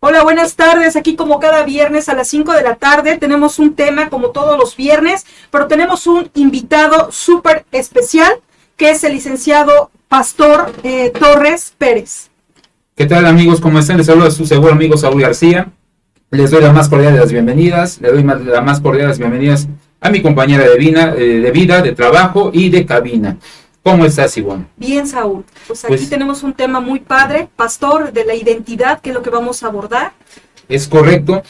Hola, buenas tardes. Aquí como cada viernes a las 5 de la tarde tenemos un tema como todos los viernes, pero tenemos un invitado súper especial que es el licenciado Pastor Torres Pérez. ¿Qué tal, amigos? ¿Cómo están? Les saluda a su seguro amigo Saúl García. Les doy la más cordial de las bienvenidas. Le doy la más cordial de las bienvenidas a mi compañera de vida, de trabajo y de cabina. ¿Cómo estás, Ivonne? Bien, Saúl. Pues aquí tenemos un tema muy padre, Pastor, de la identidad, que es lo que vamos a abordar. Es correcto.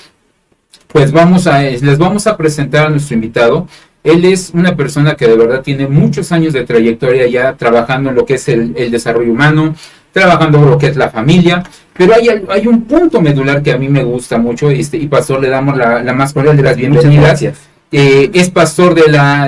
Pues les vamos a presentar a nuestro invitado. Él es una persona que de verdad tiene muchos años de trayectoria ya trabajando en lo que es el desarrollo humano, trabajando en lo que es la familia, pero hay un punto medular que a mí me gusta mucho, y Pastor, le damos la más cordial de las bienvenidas. Muchas gracias. Es pastor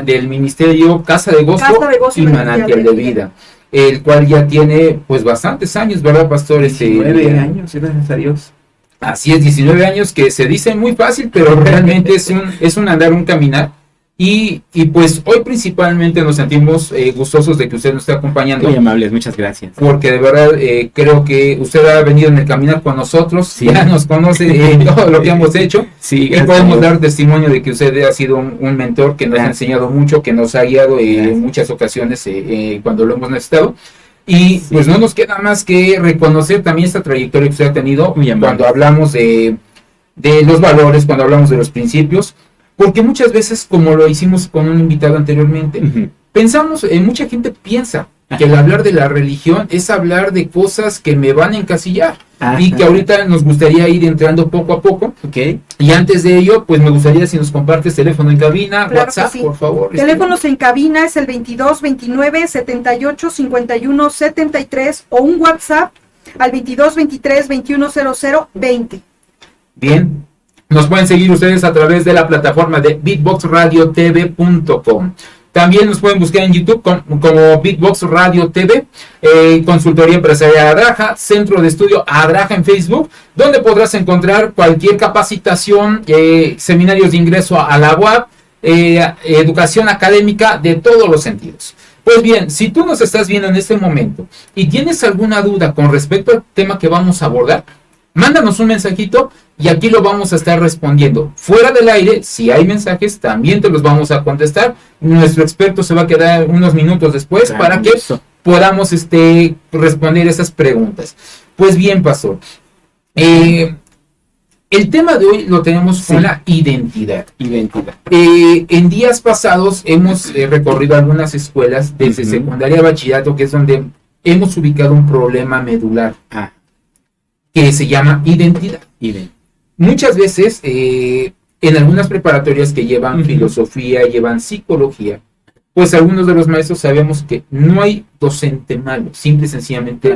del ministerio Casa de Gozo y Manantial de Vida, el cual ya tiene pues bastantes años, ¿verdad, pastor? 19 años, gracias a Dios. Así es, 19 años que se dicen muy fácil, pero realmente es un andar, un caminar. Y pues hoy principalmente nos sentimos gustosos de que usted nos esté acompañando. Muy amables, muchas gracias. Porque de verdad creo que usted ha venido en el caminar con nosotros, sí. Ya nos conoce todo lo que hemos hecho, sí, y podemos dar testimonio de que usted ha sido un mentor que nos ha enseñado mucho, que nos ha guiado en muchas ocasiones cuando lo hemos necesitado. Y sí, pues no nos queda más que reconocer también esta trayectoria que usted ha tenido cuando hablamos de los valores, cuando hablamos de los principios. Porque muchas veces, como lo hicimos con un invitado anteriormente, mucha gente piensa que el hablar de la religión es hablar de cosas que me van a encasillar. Y que ahorita nos gustaría ir entrando poco a poco. Y antes de ello, pues me gustaría si nos compartes teléfono en cabina, claro, WhatsApp, sí, por favor. Teléfonos en cabina es el 22 29 78 51 73 o un WhatsApp al 22 23 21 00 20. Bien. Nos pueden seguir ustedes a través de la plataforma de beatboxradiotv.com. También nos pueden buscar en YouTube como Beatbox Radio TV, Consultoría Empresarial Adraja, Centro de Estudio Adraja en Facebook, donde podrás encontrar cualquier capacitación, seminarios de ingreso a la UAP, educación académica de todos los sentidos. Pues bien, si tú nos estás viendo en este momento y tienes alguna duda con respecto al tema que vamos a abordar, mándanos un mensajito y aquí lo vamos a estar respondiendo. Fuera del aire, si hay mensajes, también te los vamos a contestar. Nuestro experto se va a quedar unos minutos después para que podamos responder esas preguntas. Pues bien, pastor. El tema de hoy lo tenemos con la identidad. En días pasados hemos recorrido algunas escuelas desde secundaria a bachillerato, que es donde hemos ubicado un problema medular. Que se llama identidad. Muchas veces, en algunas preparatorias que llevan filosofía, llevan psicología, pues algunos de los maestros sabemos que no hay docente malo, simple y sencillamente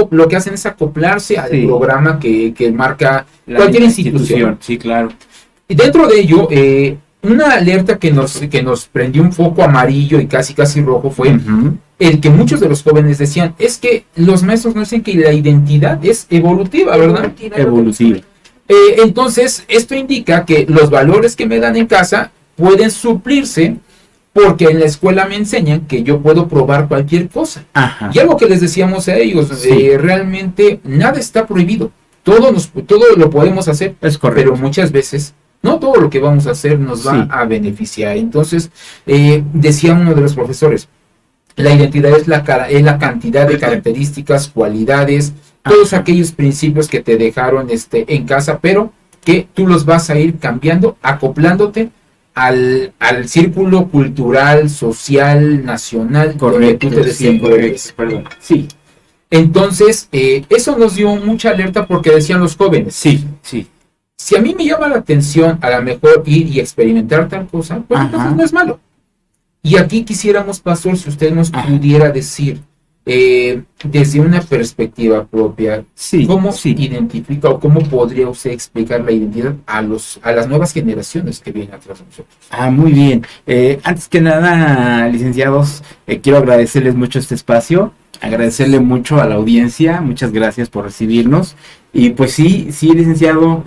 lo que hacen es acoplarse al programa que marca cualquier institución. Sí, claro. Y dentro de ello, una alerta que nos prendió un foco amarillo y casi rojo fue el que muchos de los jóvenes decían, es que los maestros nos dicen que la identidad es evolutiva, ¿verdad? Evolutiva. Entonces, esto indica que los valores que me dan en casa pueden suplirse porque en la escuela me enseñan que yo puedo probar cualquier cosa. Y algo que les decíamos a ellos, realmente nada está prohibido. Todo lo podemos hacer, es correcto, pero muchas veces no todo lo que vamos a hacer nos va a beneficiar. Entonces, decía uno de los profesores, la identidad es la cantidad de características, cualidades, todos aquellos principios que te dejaron en casa, pero que tú los vas a ir cambiando, acoplándote al círculo cultural, social, nacional, correcto, donde tú te desenvuelves. Sí. Entonces, eso nos dio mucha alerta porque decían los jóvenes, si a mí me llama la atención a lo mejor ir y experimentar tal cosa, pues entonces no es malo. Y aquí quisiéramos, pastor, si usted nos pudiera decir, desde una perspectiva propia, ¿cómo identifica o cómo podría usted explicar la identidad a las nuevas generaciones que vienen atrás de nosotros? Muy bien. Antes que nada, licenciados, quiero agradecerles mucho este espacio, agradecerle mucho a la audiencia, muchas gracias por recibirnos. Y pues sí, licenciado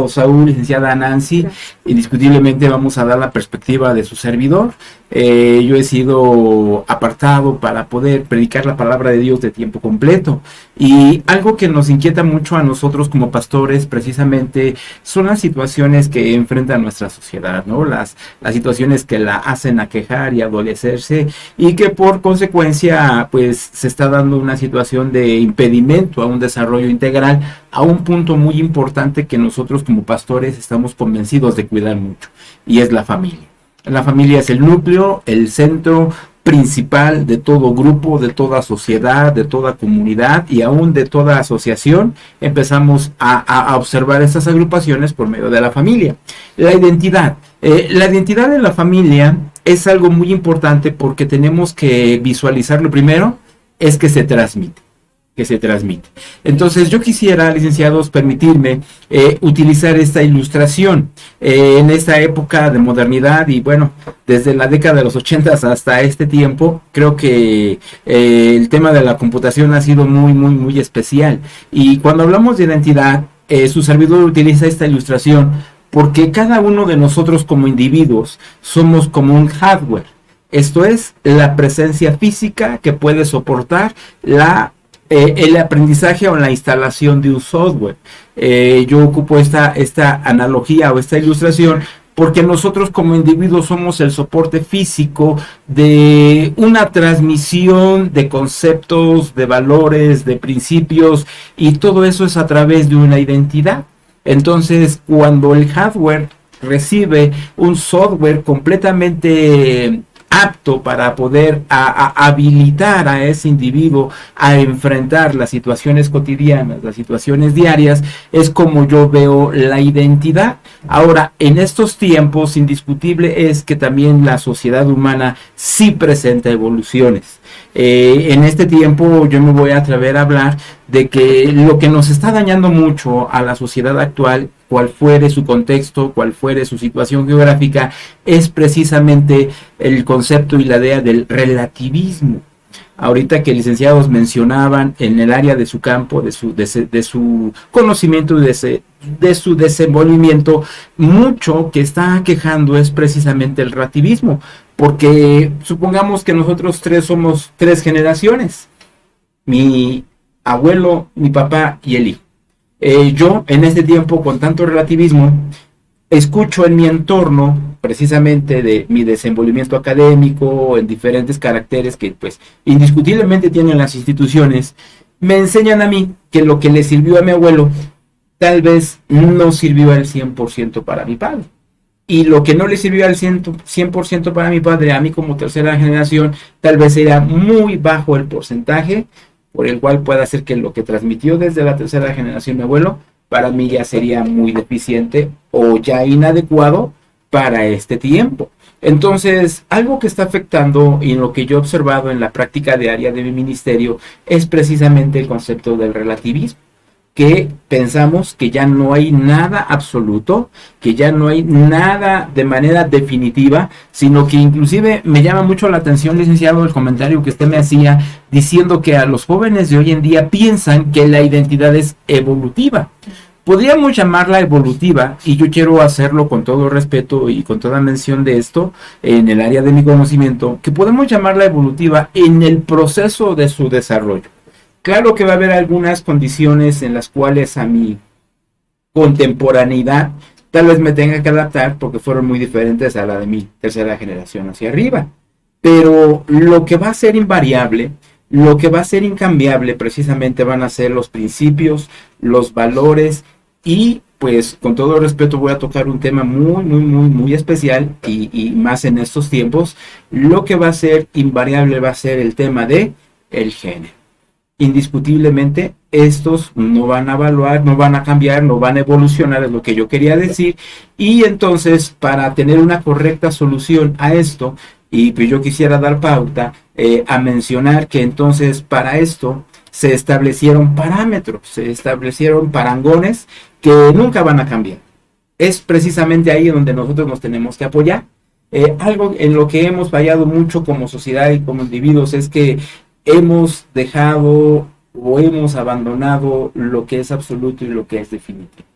Saúl, licenciada Nancy, indiscutiblemente vamos a dar la perspectiva de su servidor, Yo he sido apartado para poder predicar la palabra de Dios de tiempo completo. Y algo que nos inquieta mucho a nosotros como pastores precisamente son las situaciones que enfrenta nuestra sociedad, ¿no? Las situaciones que la hacen aquejar y adolecerse, y que por consecuencia pues se está dando una situación de impedimento a un desarrollo integral, a un punto muy importante que nosotros como pastores estamos convencidos de cuidar mucho, y es la familia. La familia es el núcleo, el centro principal de todo grupo, de toda sociedad, de toda comunidad y aún de toda asociación. Empezamos a observar estas agrupaciones por medio de la familia. La identidad. La identidad de la familia es algo muy importante porque tenemos que visualizar. Lo primero es que se transmite. Entonces yo quisiera, licenciados, permitirme utilizar esta ilustración en esta época de modernidad, y bueno, desde la década de los 80 hasta este tiempo, creo que el tema de la computación ha sido muy especial. Y cuando hablamos de identidad, su servidor utiliza esta ilustración porque cada uno de nosotros como individuos somos como un hardware. Esto es, la presencia física que puede soportar el aprendizaje o la instalación de un software. Yo ocupo esta analogía o esta ilustración porque nosotros como individuos somos el soporte físico de una transmisión de conceptos, de valores, de principios, y todo eso es a través de una identidad. Entonces, cuando el hardware recibe un software completamente apto para poder habilitar a ese individuo a enfrentar las situaciones cotidianas, las situaciones diarias, es como yo veo la identidad. Ahora, en estos tiempos, indiscutible es que también la sociedad humana sí presenta evoluciones. En este tiempo yo me voy a atrever a hablar de que lo que nos está dañando mucho a la sociedad actual, cual fuere su contexto, cual fuere su situación geográfica, es precisamente el concepto y la idea del relativismo. Ahorita que licenciados mencionaban en el área de su campo, de su conocimiento y de su desenvolvimiento, mucho que está quejando es precisamente el relativismo, porque supongamos que nosotros tres somos 3 generaciones, mi abuelo, mi papá y el hijo. Yo en este tiempo, con tanto relativismo, escucho en mi entorno, precisamente de mi desenvolvimiento académico, en diferentes caracteres que pues indiscutiblemente tienen las instituciones, me enseñan a mí que lo que le sirvió a mi abuelo tal vez no sirvió al 100% para mi padre. Y lo que no le sirvió al 100% para mi padre, a mí como tercera generación, tal vez era muy bajo el porcentaje, por el cual puede hacer que lo que transmitió desde la tercera generación mi abuelo, para mí ya sería muy deficiente o ya inadecuado para este tiempo. Entonces, algo que está afectando y en lo que yo he observado en la práctica diaria de mi ministerio es precisamente el concepto del relativismo, que pensamos que ya no hay nada absoluto, que ya no hay nada de manera definitiva, sino que inclusive me llama mucho la atención, licenciado, el comentario que usted me hacía diciendo que a los jóvenes de hoy en día piensan que la identidad es evolutiva. Podríamos llamarla evolutiva, y yo quiero hacerlo con todo respeto y con toda mención de esto en el área de mi conocimiento, que podemos llamarla evolutiva en el proceso de su desarrollo. Claro que va a haber algunas condiciones en las cuales a mi contemporaneidad tal vez me tenga que adaptar porque fueron muy diferentes a la de mi tercera generación hacia arriba. Pero lo que va a ser invariable, lo que va a ser incambiable precisamente van a ser los principios, los valores, y pues con todo respeto voy a tocar un tema muy especial y más en estos tiempos. Lo que va a ser invariable va a ser el tema de el género. Indiscutiblemente estos no van a evaluar, no van a cambiar, no van a evolucionar, es lo que yo quería decir. Y entonces, para tener una correcta solución a esto, y pues yo quisiera dar pauta a mencionar que entonces para esto se establecieron parámetros, se establecieron parangones que nunca van a cambiar. Es precisamente ahí donde nosotros nos tenemos que apoyar. Algo en lo que hemos fallado mucho como sociedad y como individuos es que hemos dejado o hemos abandonado lo que es absoluto y lo que es definitivo.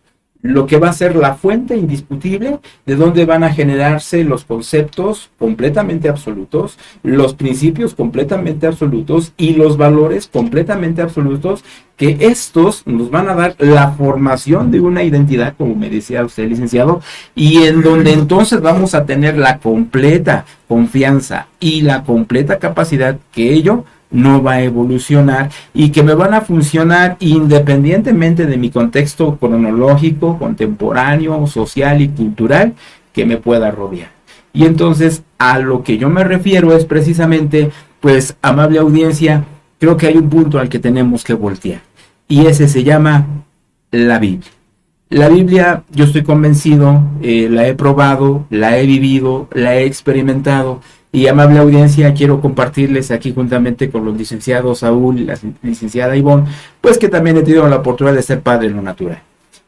lo que va a ser la fuente indiscutible de donde van a generarse los conceptos completamente absolutos, los principios completamente absolutos y los valores completamente absolutos, que estos nos van a dar la formación de una identidad, como me decía usted, licenciado, y en donde entonces vamos a tener la completa confianza y la completa capacidad que ello no va a evolucionar y que me van a funcionar independientemente de mi contexto cronológico, contemporáneo, social y cultural que me pueda rodear. Y entonces a lo que yo me refiero es precisamente, pues, amable audiencia, creo que hay un punto al que tenemos que voltear y ese se llama la Biblia. La Biblia, yo estoy convencido, la he probado, la he vivido, la he experimentado. Y amable audiencia, quiero compartirles aquí juntamente con los licenciados Saúl y la licenciada Ivonne, pues que también he tenido la oportunidad de ser padre en lo natural.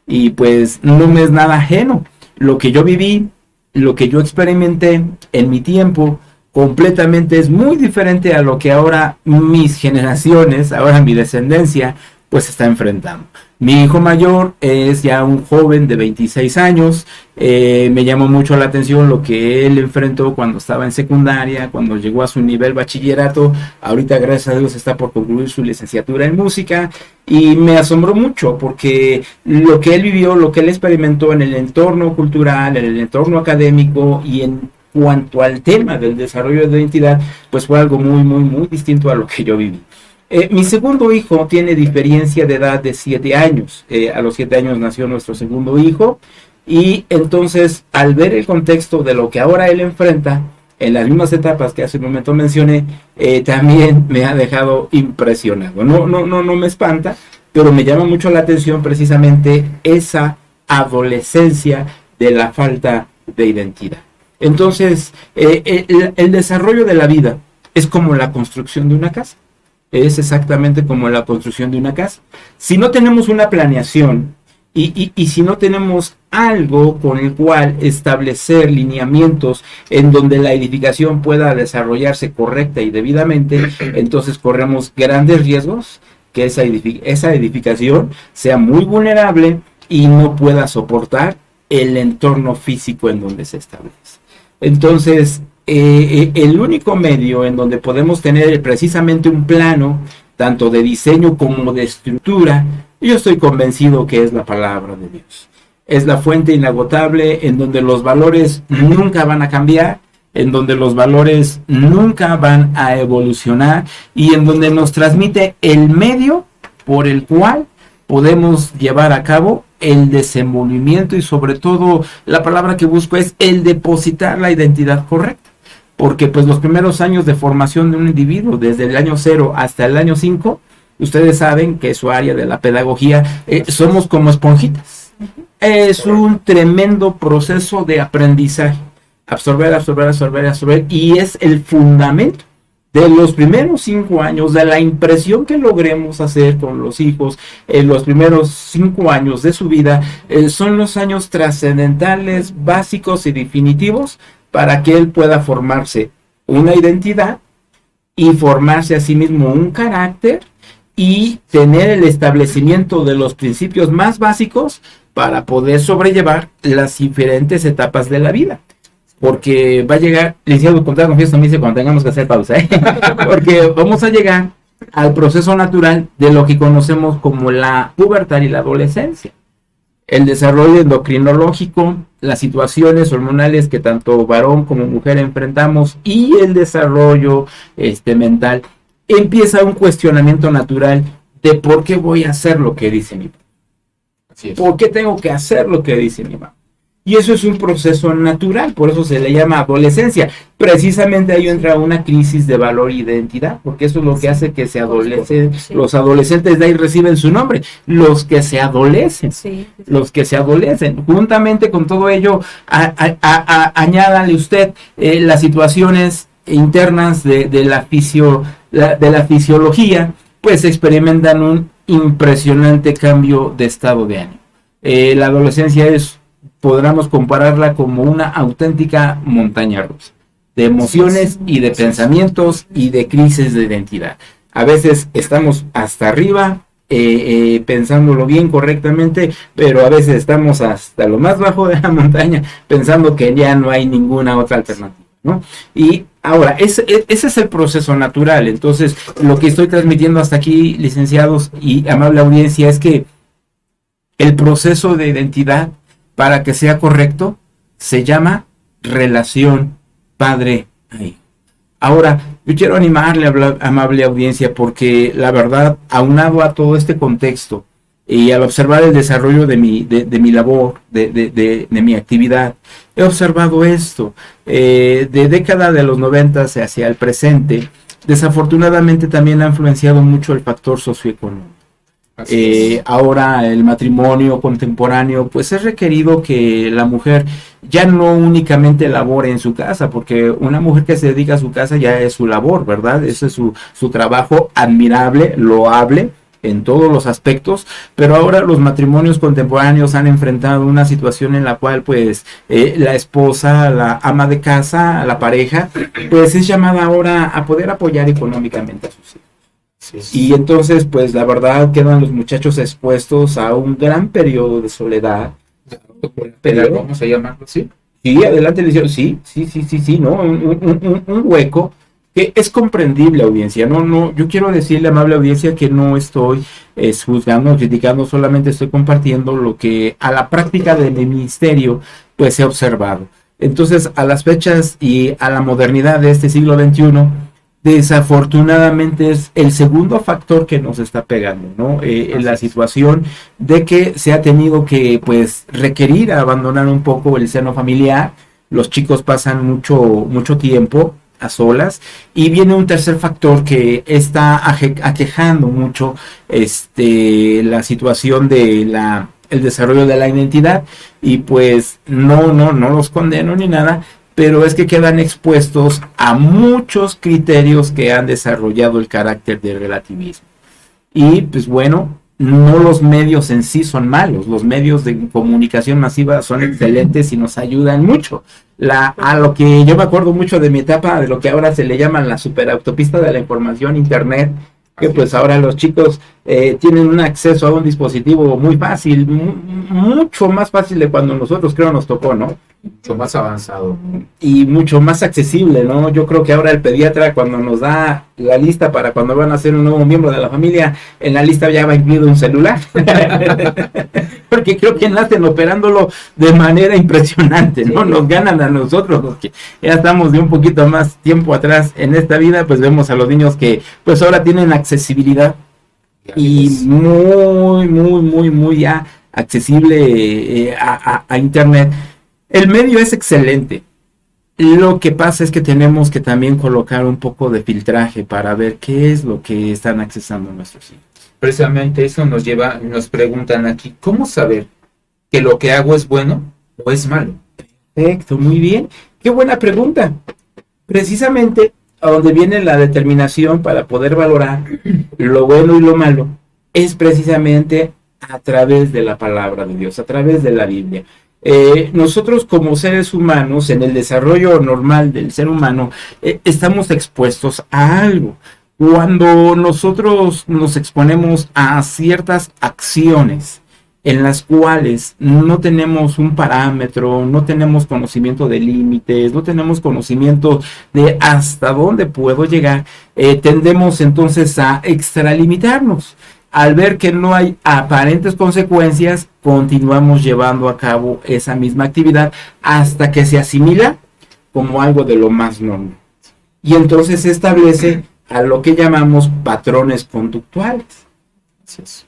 Y pues no me es nada ajeno. Lo que yo viví, lo que yo experimenté en mi tiempo, completamente es muy diferente a lo que ahora mis generaciones, ahora mi descendencia, pues está enfrentando. Mi hijo mayor es ya un joven de 26 años, me llamó mucho la atención lo que él enfrentó cuando estaba en secundaria, cuando llegó a su nivel bachillerato, ahorita gracias a Dios está por concluir su licenciatura en música, y me asombró mucho porque lo que él vivió, lo que él experimentó en el entorno cultural, en el entorno académico y en cuanto al tema del desarrollo de identidad, pues fue algo muy distinto a lo que yo viví. Mi segundo hijo tiene diferencia de edad de 7 años. A los 7 años nació nuestro segundo hijo. Y entonces, al ver el contexto de lo que ahora él enfrenta, en las mismas etapas que hace un momento mencioné, también me ha dejado impresionado. No me espanta, pero me llama mucho la atención precisamente esa adolescencia de la falta de identidad. Entonces, el desarrollo de la vida es como la construcción de una casa. Es exactamente como la construcción de una casa. Si no tenemos una planeación y si no tenemos algo con el cual establecer lineamientos en donde la edificación pueda desarrollarse correcta y debidamente, entonces corremos grandes riesgos que esa edificación sea muy vulnerable y no pueda soportar el entorno físico en donde se establece. Entonces, el único medio en donde podemos tener precisamente un plano, tanto de diseño como de estructura, yo estoy convencido que es la palabra de Dios. Es la fuente inagotable en donde los valores nunca van a cambiar, en donde los valores nunca van a evolucionar y en donde nos transmite el medio por el cual podemos llevar a cabo el desenvolvimiento y sobre todo la palabra que busco es el depositar la identidad correcta. Porque pues los primeros años de formación de un individuo, desde el año 0 hasta el año 5, ustedes saben que su área de la pedagogía, somos como esponjitas. Es un tremendo proceso de aprendizaje. Absorber, y es el fundamento de los primeros 5 años, de la impresión que logremos hacer con los hijos en los primeros 5 años de su vida, son los años trascendentales, básicos y definitivos para que él pueda formarse una identidad y formarse a sí mismo un carácter y tener el establecimiento de los principios más básicos para poder sobrellevar las diferentes etapas de la vida. Porque va a llegar, licenciado, con toda confianza me dice cuando tengamos que hacer pausa, porque vamos a llegar al proceso natural de lo que conocemos como la pubertad y la adolescencia. El desarrollo endocrinológico, las situaciones hormonales que tanto varón como mujer enfrentamos y el desarrollo mental, empieza un cuestionamiento natural de por qué voy a hacer lo que dice mi papá. Así es. ¿Por qué tengo que hacer lo que dice mi mamá? Y eso es un proceso natural, por eso se le llama adolescencia. Precisamente ahí entra una crisis de valor e identidad, porque eso es lo que hace que se adolecen. Sí. Los adolescentes de ahí reciben su nombre, los que se adolecen. Sí. Los que se adolecen. Juntamente con todo ello, añádale usted las situaciones internas de la fisiología, pues experimentan un impresionante cambio de estado de ánimo. La adolescencia podríamos compararla como una auténtica montaña rusa de emociones y de pensamientos y de crisis de identidad. A veces estamos hasta arriba, pensándolo bien correctamente, pero a veces estamos hasta lo más bajo de la montaña pensando que ya no hay ninguna otra alternativa, ¿no? Y ahora, ese es el proceso natural. Entonces, lo que estoy transmitiendo hasta aquí, licenciados y amable audiencia, es que el proceso de identidad, para que sea correcto, se llama relación padre-hijo. Ahora, yo quiero animarle, amable audiencia, porque la verdad, aunado a todo este contexto y al observar el desarrollo de mi labor, de mi actividad, he observado esto. De década de los 90 hacia el presente, desafortunadamente también ha influenciado mucho el factor socioeconómico. Ahora el matrimonio contemporáneo, pues es requerido que la mujer ya no únicamente labore en su casa, porque una mujer que se dedica a su casa ya es su labor, ¿verdad? Ese es su trabajo admirable, loable en todos los aspectos, pero ahora los matrimonios contemporáneos han enfrentado una situación en la cual pues la esposa, la ama de casa, la pareja, pues es llamada ahora a poder apoyar económicamente a sus hijos. Y entonces, pues la verdad quedan los muchachos expuestos a un gran periodo de soledad. Pero vamos a llamarlo así. Sí, adelante, sí, ¿no? Un hueco que es comprendible, audiencia. No, yo quiero decirle, amable audiencia, que no estoy juzgando, criticando, solamente estoy compartiendo lo que a la práctica de mi ministerio, pues he observado. Entonces, a las fechas y a la modernidad de este siglo XXI, desafortunadamente es el segundo factor que nos está pegando, ¿no? En la situación de que se ha tenido que, pues, requerir abandonar un poco el seno familiar. Los chicos pasan mucho tiempo a solas, y viene un tercer factor que está aquejando mucho la situación de el desarrollo de la identidad, y pues no los condeno ni nada, pero es que quedan expuestos a muchos criterios que han desarrollado el carácter de relativismo. Y pues bueno, no los medios en sí son malos, los medios de comunicación masiva son excelentes y nos ayudan mucho. A lo que yo me acuerdo mucho de mi etapa, de lo que ahora se le llama la superautopista de la información, internet, que pues ahora los chicos tienen un acceso a un dispositivo muy fácil, mucho más fácil de cuando nosotros creo nos tocó, ¿no? Mucho más avanzado. Y mucho más accesible, ¿no? Yo creo que ahora el pediatra, cuando nos da la lista para cuando van a ser un nuevo miembro de la familia, en la lista ya va incluido un celular. Porque creo que nacen operándolo de manera impresionante, ¿no? Nos ganan a nosotros, los que ya estamos de un poquito más tiempo atrás en esta vida, pues vemos a los niños que pues ahora tienen accesibilidad y muy ya accesible a internet. El medio es excelente. Lo que pasa es que tenemos que también colocar un poco de filtraje para ver qué es lo que están accesando nuestros hijos. Precisamente eso nos preguntan aquí, ¿cómo saber que lo que hago es bueno o es malo? Perfecto, muy bien. Qué buena pregunta. Precisamente a donde viene la determinación para poder valorar lo bueno y lo malo es precisamente a través de la palabra de Dios, a través de la Biblia. Nosotros como seres humanos, en el desarrollo normal del ser humano, estamos expuestos a algo. Cuando nosotros nos exponemos a ciertas acciones en las cuales no tenemos un parámetro, no tenemos conocimiento de límites, no tenemos conocimiento de hasta dónde puedo llegar, tendemos entonces a extralimitarnos. Al ver que no hay aparentes consecuencias, continuamos llevando a cabo esa misma actividad hasta que se asimila como algo de lo más normal. Y entonces se establece a lo que llamamos patrones conductuales.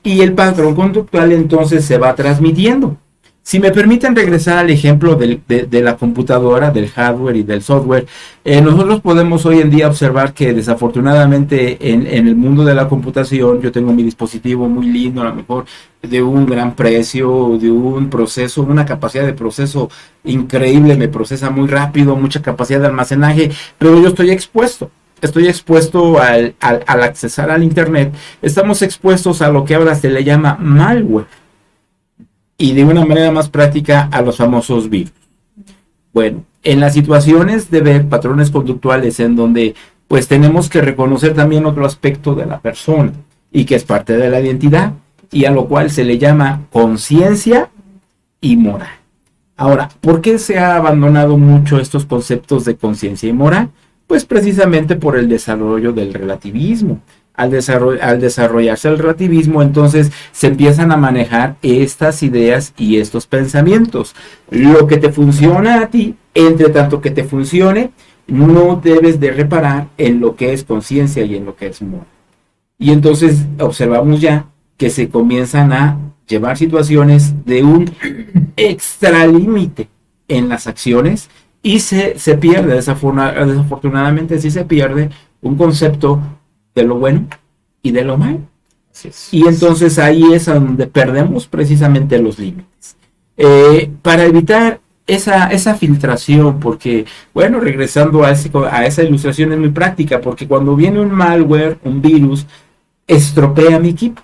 Y el patrón conductual entonces se va transmitiendo. Si me permiten regresar al ejemplo de la computadora, del hardware y del software, nosotros podemos hoy en día observar que desafortunadamente en el mundo de la computación, yo tengo mi dispositivo muy lindo, a lo mejor de un gran precio, de un proceso, una capacidad de proceso increíble, me procesa muy rápido, mucha capacidad de almacenaje, pero yo estoy expuesto al accesar al internet, estamos expuestos a lo que ahora se le llama malware. Y de una manera más práctica a los famosos virus. Bueno, en las situaciones de ver patrones conductuales en donde pues tenemos que reconocer también otro aspecto de la persona. y que es parte de la identidad, y a lo cual se le llama conciencia y moral. Ahora, ¿por qué se ha abandonado mucho estos conceptos de conciencia y moral? Pues precisamente por el desarrollo del relativismo. Al desarrollarse el relativismo, entonces se empiezan a manejar estas ideas y estos pensamientos. Lo que te funciona a ti, entre tanto que te funcione, no debes de reparar en lo que es conciencia y en lo que es moral. Y entonces observamos ya que se comienzan a llevar situaciones de un extralímite en las acciones y se pierde, desafortunadamente sí se pierde un concepto de lo bueno y de lo malo. Y entonces ahí es donde perdemos precisamente los límites. Para evitar esa filtración, porque, bueno, regresando a esa ilustración es muy práctica, porque cuando viene un malware, un virus, estropea mi equipo,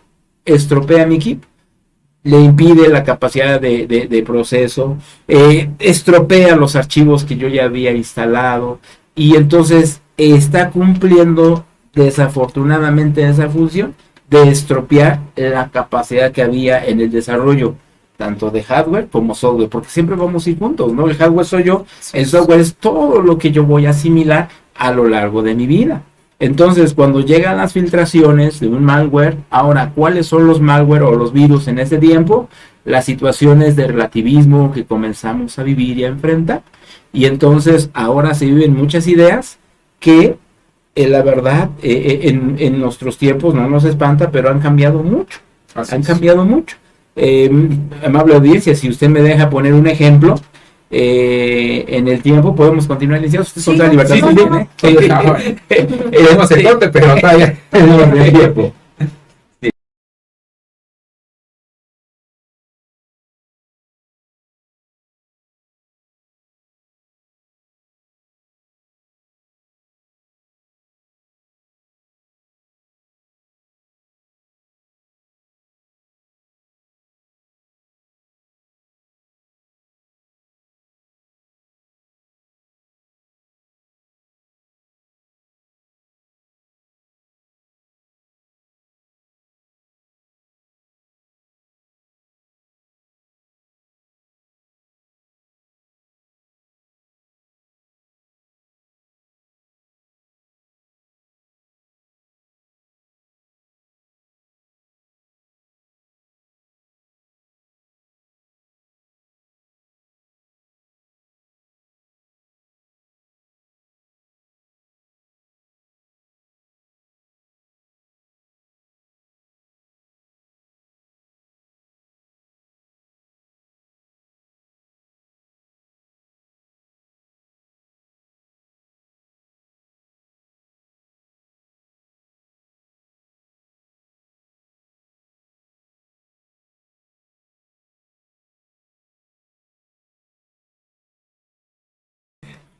le impide la capacidad de proceso, estropea los archivos que yo ya había instalado, y entonces está cumpliendo desafortunadamente esa función de estropear la capacidad que había en el desarrollo tanto de hardware como software, porque siempre vamos a ir juntos, ¿no? El hardware soy yo, el software es todo lo que yo voy a asimilar a lo largo de mi vida. Entonces, cuando llegan las filtraciones de un malware, ahora, ¿cuáles son los malware o los virus en ese tiempo? Las situaciones de relativismo que comenzamos a vivir y a enfrentar. Y entonces, ahora se viven muchas ideas que la verdad, en nuestros tiempos no nos espanta, pero han cambiado mucho. Cambiado mucho. Amable audiencia, si usted me deja poner un ejemplo, en el tiempo podemos continuar iniciando. Usted Sí, la libertad sí, también, Tenemos el corte, pero todavía tenemos el tiempo.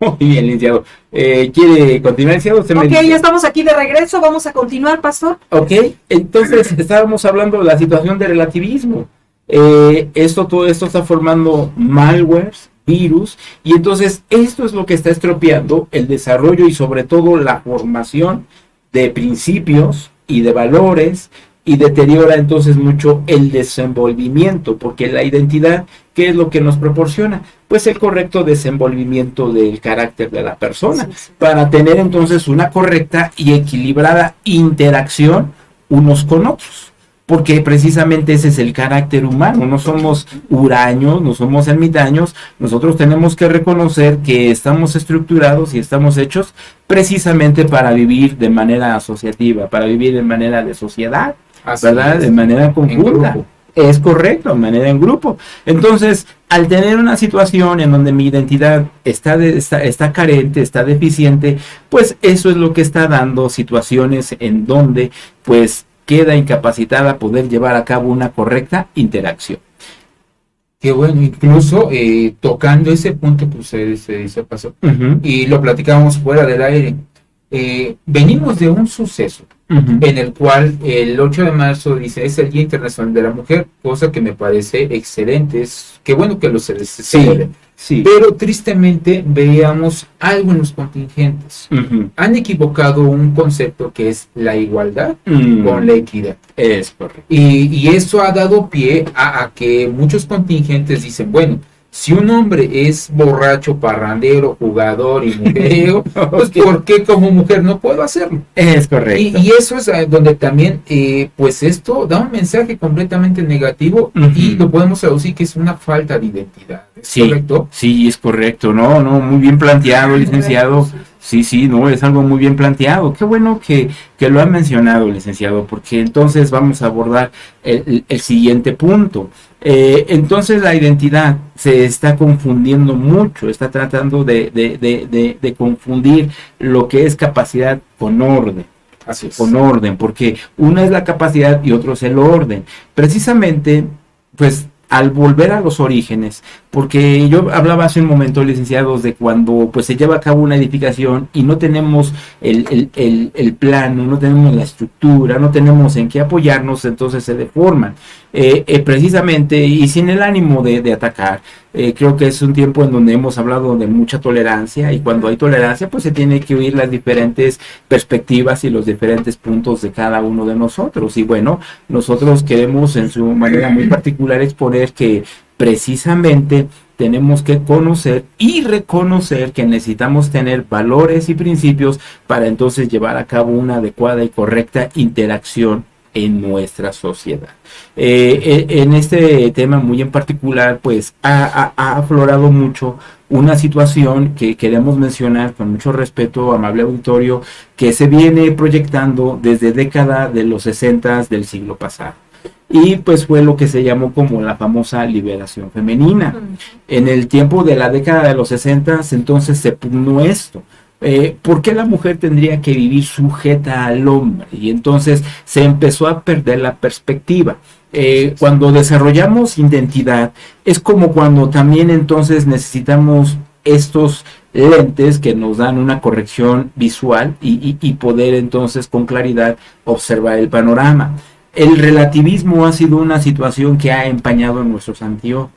Muy bien, licenciado. ¿Quiere continuar, licenciado? Ok, ya estamos aquí de regreso, vamos a continuar, pastor. Ok, entonces estábamos hablando de la situación de relativismo. Todo esto está formando malwares, virus, y entonces esto es lo que está estropeando el desarrollo y sobre todo la formación de principios y de valores, y deteriora entonces mucho el desenvolvimiento, porque la identidad, ¿qué es lo que nos proporciona? Pues el correcto desenvolvimiento del carácter de la persona, para tener entonces una correcta y equilibrada interacción unos con otros, porque precisamente ese es el carácter humano. No somos huraños, no somos ermitaños. Nosotros tenemos que reconocer que estamos estructurados y estamos hechos precisamente para vivir de manera asociativa, para vivir de manera de sociedad, ¿verdad? De manera conjunta. Es correcto, de manera en grupo. Entonces, al tener una situación en donde mi identidad está carente, está deficiente, pues eso es lo que está dando situaciones en donde pues queda incapacitada a poder llevar a cabo una correcta interacción. Qué bueno, incluso tocando ese punto que usted se pasó, y lo platicábamos fuera del aire. venimos de un suceso en el cual el 8 de marzo dice es el Día Internacional de la Mujer, cosa que me parece excelente, es qué bueno que lo se celebre. Sí. Pero tristemente veamos algo en los contingentes. Han equivocado un concepto que es la igualdad con la equidad. Es correcto. Y eso ha dado pie a que muchos contingentes dicen, bueno, si un hombre es borracho, parrandero, jugador y mujeriego, pues ¿por qué como mujer no puedo hacerlo? Es correcto. Y eso es donde también, pues esto da un mensaje completamente negativo y lo podemos traducir que es una falta de identidad. ¿Es sí, correcto? Sí, es correcto. No, muy bien planteado, licenciado. Sí, no, es algo muy bien planteado. Qué bueno que lo han mencionado, licenciado, porque entonces vamos a abordar el siguiente punto. Entonces la identidad se está confundiendo mucho, está tratando de confundir lo que es capacidad con orden. Así es. Con orden, porque una es la capacidad y otro es el orden. Precisamente, pues, al volver a los orígenes, porque yo hablaba hace un momento, licenciados, de cuando pues se lleva a cabo una edificación y no tenemos el plano, no tenemos la estructura, no tenemos en qué apoyarnos, entonces se deforman. Precisamente, y sin el ánimo de atacar, creo que es un tiempo en donde hemos hablado de mucha tolerancia, y cuando hay tolerancia pues se tiene que oír las diferentes perspectivas y los diferentes puntos de cada uno de nosotros. Y bueno, nosotros queremos en su manera muy particular exponer que precisamente tenemos que conocer y reconocer que necesitamos tener valores y principios para entonces llevar a cabo una adecuada y correcta interacción en nuestra sociedad. En este tema muy en particular, pues ha aflorado mucho una situación que queremos mencionar con mucho respeto, amable auditorio, que se viene proyectando desde década de los 60 del siglo pasado. Y pues fue lo que se llamó como la famosa liberación femenina. En el tiempo de la década de los 60 entonces se pugnó esto. ¿Por qué la mujer tendría que vivir sujeta al hombre? Y entonces se empezó a perder la perspectiva. Cuando desarrollamos identidad, es como cuando también entonces necesitamos estos lentes que nos dan una corrección visual y poder entonces con claridad observar el panorama. El relativismo ha sido una situación que ha empañado nuestros anteojos.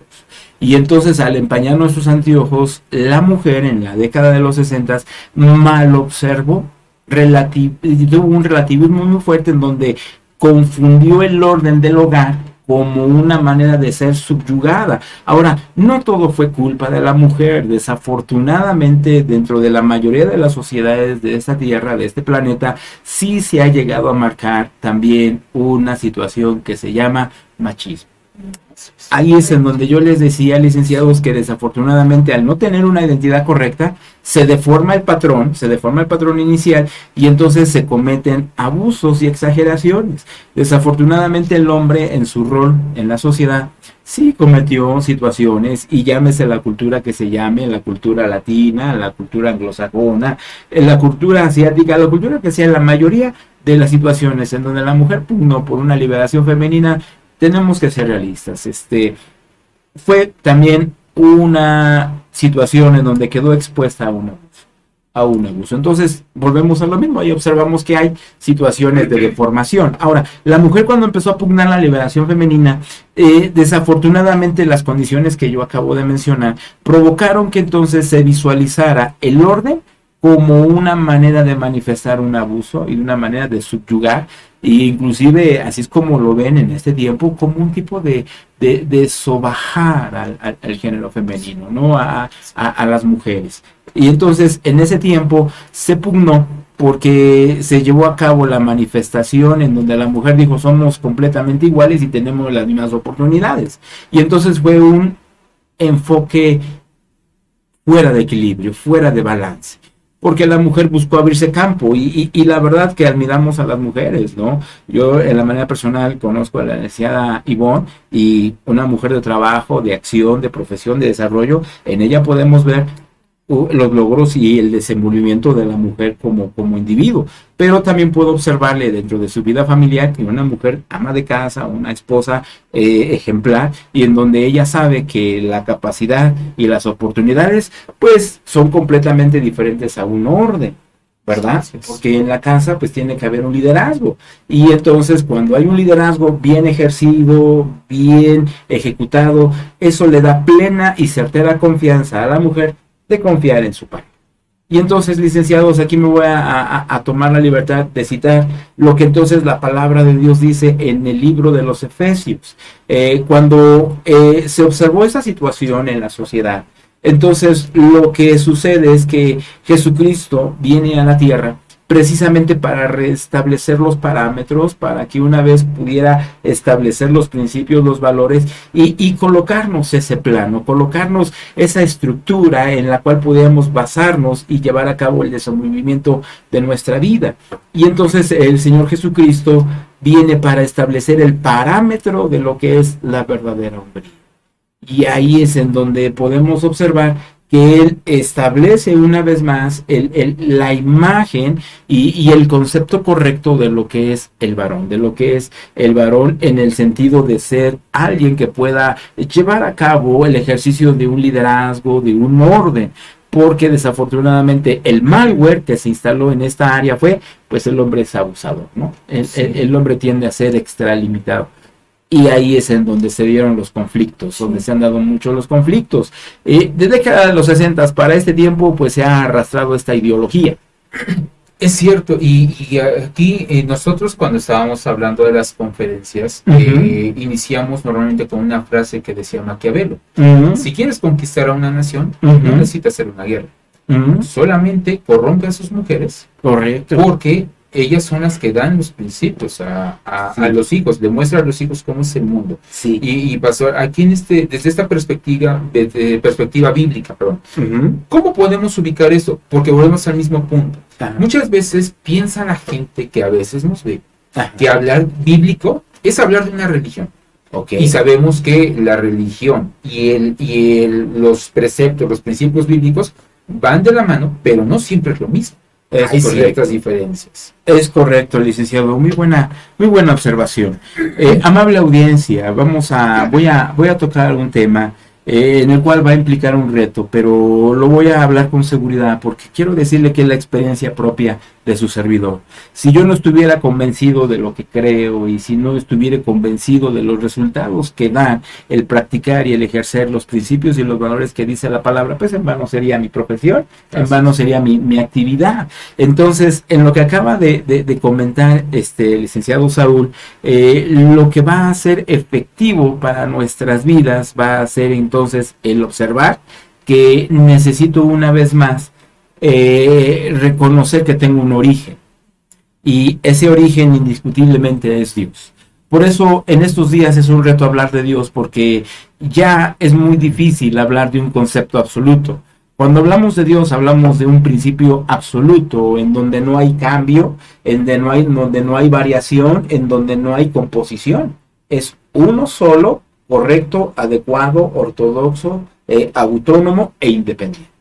Y entonces al empañar nuestros anteojos, la mujer en la década de los 60 mal observó, tuvo un relativismo muy fuerte en donde confundió el orden del hogar como una manera de ser subyugada. Ahora, no todo fue culpa de la mujer. Desafortunadamente, dentro de la mayoría de las sociedades de esta tierra, de este planeta, sí se ha llegado a marcar también una situación que se llama machismo. Ahí es en donde yo les decía, licenciados, que desafortunadamente al no tener una identidad correcta, se deforma el patrón inicial, y entonces se cometen abusos y exageraciones. Desafortunadamente el hombre en su rol en la sociedad sí cometió situaciones, y llámese la cultura que se llame, la cultura latina, la cultura anglosajona, la cultura asiática, la cultura que sea, la mayoría de las situaciones en donde la mujer pugnó por una liberación femenina. Tenemos que ser realistas. Fue también una situación en donde quedó expuesta a un abuso. Entonces, volvemos a lo mismo. Ahí observamos que hay situaciones de deformación. Ahora, la mujer, cuando empezó a pugnar la liberación femenina, desafortunadamente las condiciones que yo acabo de mencionar provocaron que entonces se visualizara el orden como una manera de manifestar un abuso y una manera de subyugar, e inclusive, así es como lo ven en este tiempo, como un tipo de sobajar al género femenino, ¿no? A las mujeres. Y entonces, en ese tiempo se pugnó porque se llevó a cabo la manifestación en donde la mujer dijo: somos completamente iguales y tenemos las mismas oportunidades. Y entonces fue un enfoque fuera de equilibrio, fuera de balance, porque la mujer buscó abrirse campo, y la verdad que admiramos a las mujeres, ¿no? Yo en la manera personal conozco a la licenciada Ivonne, y una mujer de trabajo, de acción, de profesión, de desarrollo. En ella podemos ver los logros y el desenvolvimiento de la mujer como individuo, pero también puedo observarle dentro de su vida familiar que una mujer ama de casa, una esposa ejemplar, y en donde ella sabe que la capacidad y las oportunidades pues son completamente diferentes a un orden. ¿verdad? Sí, sí. Porque en la casa pues tiene que haber un liderazgo. Y entonces cuando hay un liderazgo bien ejercido, bien ejecutado, eso le da plena y certera confianza a la mujer de confiar en su pareja. Y entonces, licenciados, aquí me voy a tomar la libertad de citar lo que entonces la palabra de Dios dice en el libro de los Efesios. Cuando se observó esa situación en la sociedad, entonces lo que sucede es que Jesucristo viene a la tierra precisamente para restablecer los parámetros, para que una vez pudiera establecer los principios, los valores y colocarnos ese plano, colocarnos esa estructura en la cual podíamos basarnos y llevar a cabo el desenvolvimiento de nuestra vida. Y entonces el Señor Jesucristo viene para establecer el parámetro de lo que es la verdadera hombría. Y ahí es en donde podemos observar que Él establece una vez más la imagen y el concepto correcto de lo que es el varón, en el sentido de ser alguien que pueda llevar a cabo el ejercicio de un liderazgo, de un orden, porque desafortunadamente el malware que se instaló en esta área fue, pues el hombre es abusador, ¿no? El hombre tiende a ser extralimitado. Y ahí es en donde se dieron los conflictos, donde se han dado mucho los conflictos. Desde década de los 60 para este tiempo, pues se ha arrastrado esta ideología. Es cierto, y aquí nosotros cuando estábamos hablando de las conferencias, iniciamos normalmente con una frase que decía Maquiavelo. Si quieres conquistar a una nación, no necesitas hacer una guerra. Solamente corrompe a sus mujeres. Correcto. Porque ellas son las que dan los principios a los hijos, demuestran a los hijos cómo es el mundo. Sí. Y pasó aquí desde esta perspectiva, perspectiva bíblica, perdón. ¿Cómo podemos ubicar esto? Porque volvemos al mismo punto. Muchas veces piensa la gente que a veces nos ve que hablar bíblico es hablar de una religión. Y sabemos que la religión y los preceptos, los principios bíblicos van de la mano, pero no siempre es lo mismo. Hay ciertas diferencias. Es correcto, licenciado. Muy buena observación. Amable audiencia, voy a tocar un tema en el cual va a implicar un reto, pero lo voy a hablar con seguridad porque quiero decirle que es la experiencia propia de su servidor. Si yo no estuviera convencido de lo que creo y si no estuviera convencido de los resultados que da el practicar y el ejercer los principios y los valores que dice la palabra, pues en vano sería mi profesión, en vano sería mi actividad. Entonces, en lo que acaba de comentar licenciado Saúl, lo que va a ser efectivo para nuestras vidas va a ser entonces el observar que necesito una vez más reconocer que tengo un origen y ese origen indiscutiblemente es Dios. Por eso en estos días es un reto hablar de Dios porque ya es muy difícil hablar de un concepto absoluto. Cuando hablamos de Dios hablamos de un principio absoluto en donde no hay cambio, en donde no hay variación, en donde no hay composición. Es uno solo, correcto, adecuado, ortodoxo, autónomo e independiente.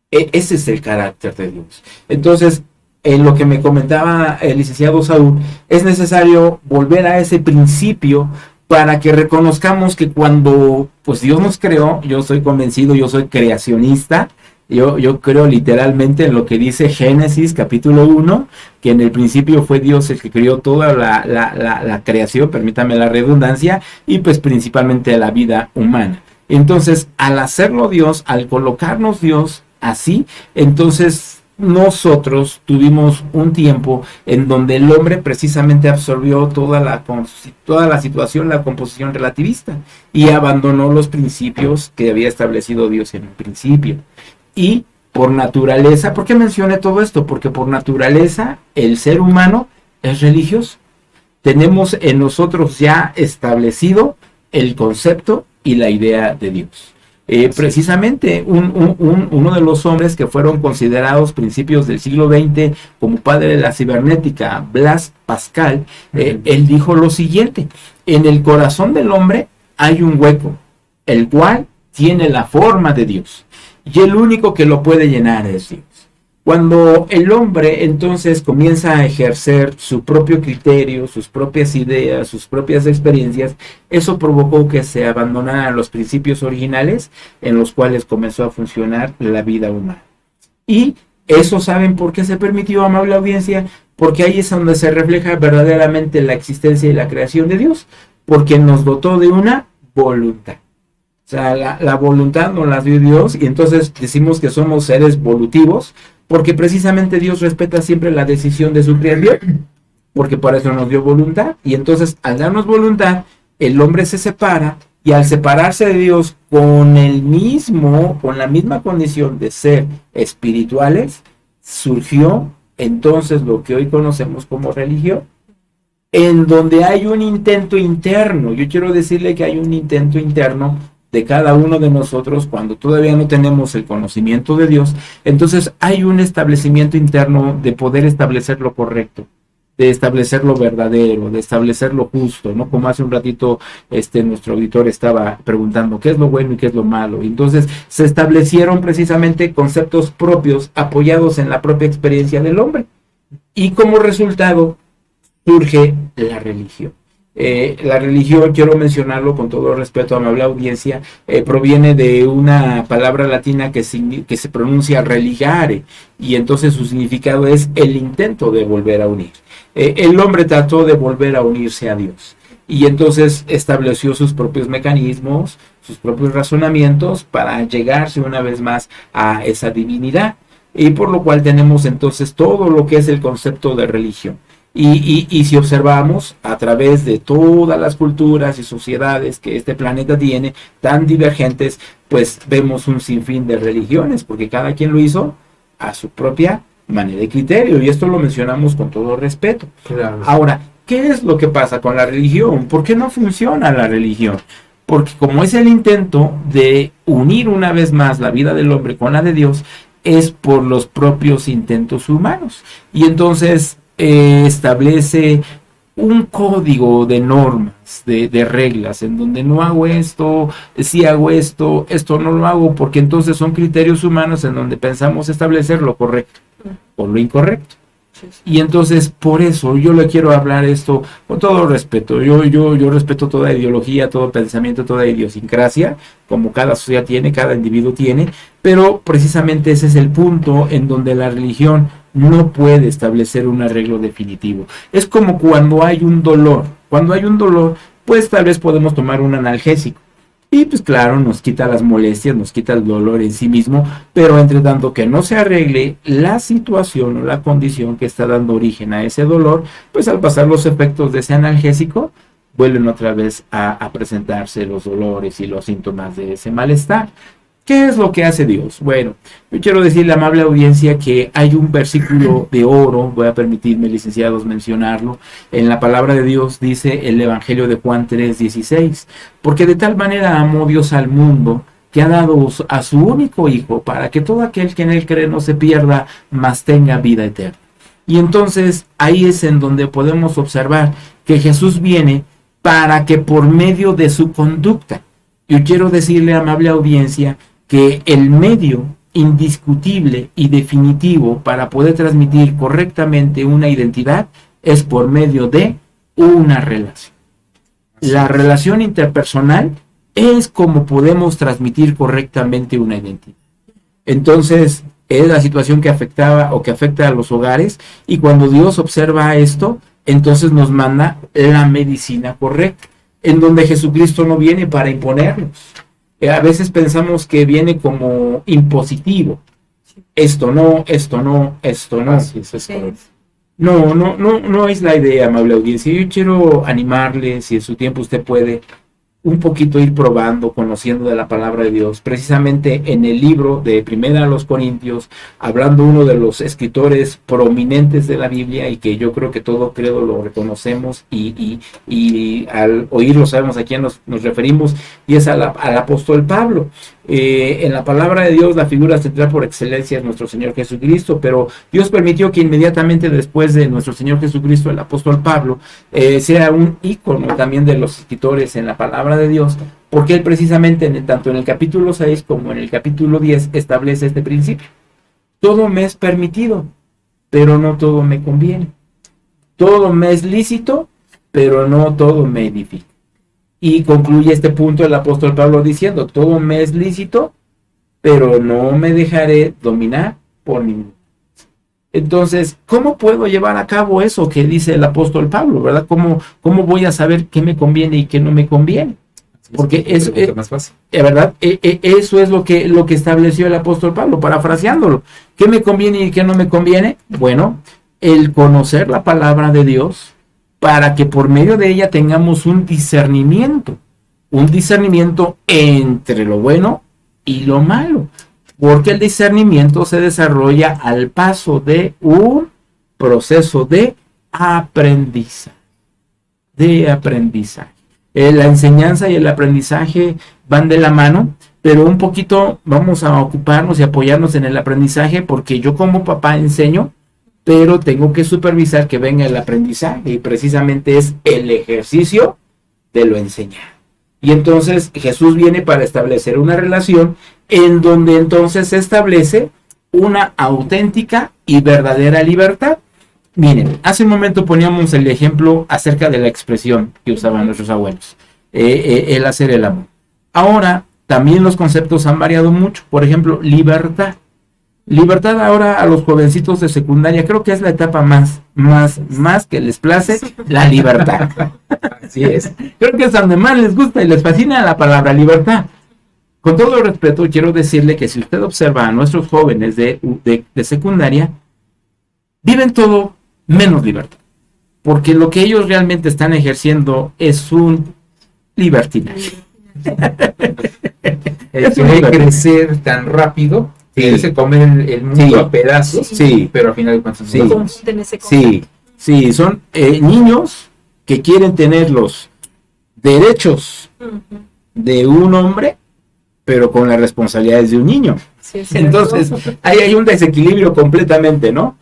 Ese es el carácter de Dios. Entonces, en lo que me comentaba el licenciado Saúl, es necesario volver a ese principio para que reconozcamos que cuando pues Dios nos creó, yo soy convencido, yo soy creacionista, yo creo literalmente en lo que dice Génesis capítulo 1, que en el principio fue Dios el que creó toda la creación, permítame la redundancia, y pues principalmente la vida humana. Entonces, al hacerlo Dios, al colocarnos Dios así, entonces nosotros tuvimos un tiempo en donde el hombre precisamente absorbió toda la situación, la composición relativista, y abandonó los principios que había establecido Dios en un principio. Y por naturaleza, ¿por qué mencioné todo esto? Porque por naturaleza el ser humano es religioso. Tenemos en nosotros ya establecido el concepto y la idea de Dios. Precisamente uno de los hombres que fueron considerados principios del siglo XX como padre de la cibernética, Blaise Pascal, él dijo lo siguiente: en el corazón del hombre hay un hueco, el cual tiene la forma de Dios, y el único que lo puede llenar es Dios. Cuando el hombre entonces comienza a ejercer su propio criterio, sus propias ideas, sus propias experiencias, eso provocó que se abandonaran los principios originales en los cuales comenzó a funcionar la vida humana. Y Eso saben por qué se permitió, amable audiencia, porque ahí es donde se refleja verdaderamente la existencia y la creación de Dios, porque nos dotó de una voluntad. O sea, la voluntad nos la dio Dios, y entonces decimos que somos seres volutivos, porque precisamente Dios respeta siempre la decisión de su creación, porque por eso nos dio voluntad, y entonces al darnos voluntad, el hombre se separa, y al separarse de Dios con la misma condición de ser espirituales, surgió entonces lo que hoy conocemos como religión, en donde hay un intento interno. Yo quiero decirle que hay un intento interno de cada uno de nosotros cuando todavía no tenemos el conocimiento de Dios. Entonces hay un establecimiento interno de poder establecer lo correcto, de establecer lo verdadero, de establecer lo justo, ¿no? Como hace un ratito nuestro auditor estaba preguntando qué es lo bueno y qué es lo malo. Entonces se establecieron precisamente conceptos propios apoyados en la propia experiencia del hombre. Y como resultado surge la religión. La religión, quiero mencionarlo con todo respeto, amable audiencia, proviene de una palabra latina que se pronuncia religare, y entonces su significado es el intento de volver a unir. El hombre trató de volver a unirse a Dios, y entonces estableció sus propios mecanismos, sus propios razonamientos para llegarse una vez más a esa divinidad, y por lo cual tenemos entonces todo lo que es el concepto de religión. Y si observamos a través de todas las culturas y sociedades que este planeta tiene, tan divergentes, pues vemos un sinfín de religiones, porque cada quien lo hizo a su propia manera y criterio, y esto lo mencionamos con todo respeto. Claro. Ahora, ¿qué es lo que pasa con la religión? ¿Por qué no funciona la religión? Porque como es el intento de unir una vez más la vida del hombre con la de Dios, es por los propios intentos humanos. Y entonces establece un código de normas, de reglas, en donde no hago esto, sí hago esto no lo hago, porque entonces son criterios humanos en donde pensamos establecer lo correcto o lo incorrecto. Y entonces por eso yo le quiero hablar esto con todo respeto. Yo respeto toda ideología, todo pensamiento, toda idiosincrasia, como cada sociedad tiene, cada individuo tiene, pero precisamente ese es el punto en donde la religión no puede establecer un arreglo definitivo. Es como cuando hay un dolor. Cuando hay un dolor, pues tal vez podemos tomar un analgésico. Y pues claro, nos quita las molestias, nos quita el dolor en sí mismo, pero entre tanto que no se arregle la situación o la condición que está dando origen a ese dolor, pues al pasar los efectos de ese analgésico, vuelven otra vez a presentarse los dolores y los síntomas de ese malestar. ¿Qué es lo que hace Dios? Bueno, yo quiero decirle, amable audiencia, que hay un versículo de oro, voy a permitirme, licenciados, mencionarlo. En la palabra de Dios dice el Evangelio de Juan 3:16, porque de tal manera amó Dios al mundo, que ha dado a su único Hijo, para que todo aquel que en él cree no se pierda, mas tenga vida eterna. Y entonces ahí es en donde podemos observar que Jesús viene para que por medio de su conducta, yo quiero decirle, amable audiencia, que el medio indiscutible y definitivo para poder transmitir correctamente una identidad es por medio de una relación. La relación interpersonal es como podemos transmitir correctamente una identidad. Entonces, es la situación que afectaba o que afecta a los hogares, y cuando Dios observa esto, entonces nos manda la medicina correcta, en donde Jesucristo no viene para imponernos. A veces pensamos que viene como impositivo. Esto no, esto no, esto no. Así es, Sí. No es la idea, amable audiencia. Yo quiero animarle, si en su tiempo usted puede, un poquito ir probando, conociendo de la palabra de Dios. Precisamente en el libro de Primera a los Corintios, hablando uno de los escritores prominentes de la Biblia, y que yo creo que todo credo lo reconocemos, y al oírlo sabemos a quién nos referimos, y es al apóstol Pablo. En la palabra de Dios la figura central por excelencia es nuestro Señor Jesucristo, pero Dios permitió que inmediatamente después de nuestro Señor Jesucristo, el apóstol Pablo sea un ícono también de los escritores en la palabra de Dios, porque él precisamente tanto en el capítulo 6 como en el capítulo 10 establece este principio: todo me es permitido, pero no todo me conviene; todo me es lícito, pero no todo me edifica. Y concluye este punto el apóstol Pablo diciendo: todo me es lícito, pero no me dejaré dominar por ninguno. Entonces, ¿cómo puedo llevar a cabo eso que dice el apóstol Pablo, verdad? ¿Cómo voy a saber qué me conviene y qué no me conviene? Porque es más fácil. ¿Verdad? Eso es lo que estableció el apóstol Pablo, parafraseándolo. ¿Qué me conviene y qué no me conviene? Bueno, el conocer la palabra de Dios para que por medio de ella tengamos un discernimiento entre lo bueno y lo malo, porque el discernimiento se desarrolla al paso de un proceso de aprendizaje. La enseñanza y el aprendizaje van de la mano, pero un poquito vamos a ocuparnos y apoyarnos en el aprendizaje, porque yo como papá enseño, pero tengo que supervisar que venga el aprendizaje, y precisamente es el ejercicio de lo enseñado. Y entonces Jesús viene para establecer una relación en donde entonces se establece una auténtica y verdadera libertad. Miren, hace un momento poníamos el ejemplo acerca de la expresión que usaban nuestros abuelos, el hacer el amor. Ahora, también los conceptos han variado mucho. Por ejemplo, libertad. Libertad ahora a los jovencitos de secundaria, creo que es la etapa más que les place, la libertad. Así es. Creo que es donde más les gusta y les fascina la palabra libertad. Con todo el respeto, quiero decirle que si usted observa a nuestros jóvenes de secundaria, viven todo menos libertad, porque lo que ellos realmente están ejerciendo es un libertinaje. Quiere crecer tan rápido, que se come el mundo a pedazos, pero al final de cuentas son niños que quieren tener los derechos de un hombre, pero con las responsabilidades de un niño. Entonces, ahí hay un desequilibrio completamente, ¿no?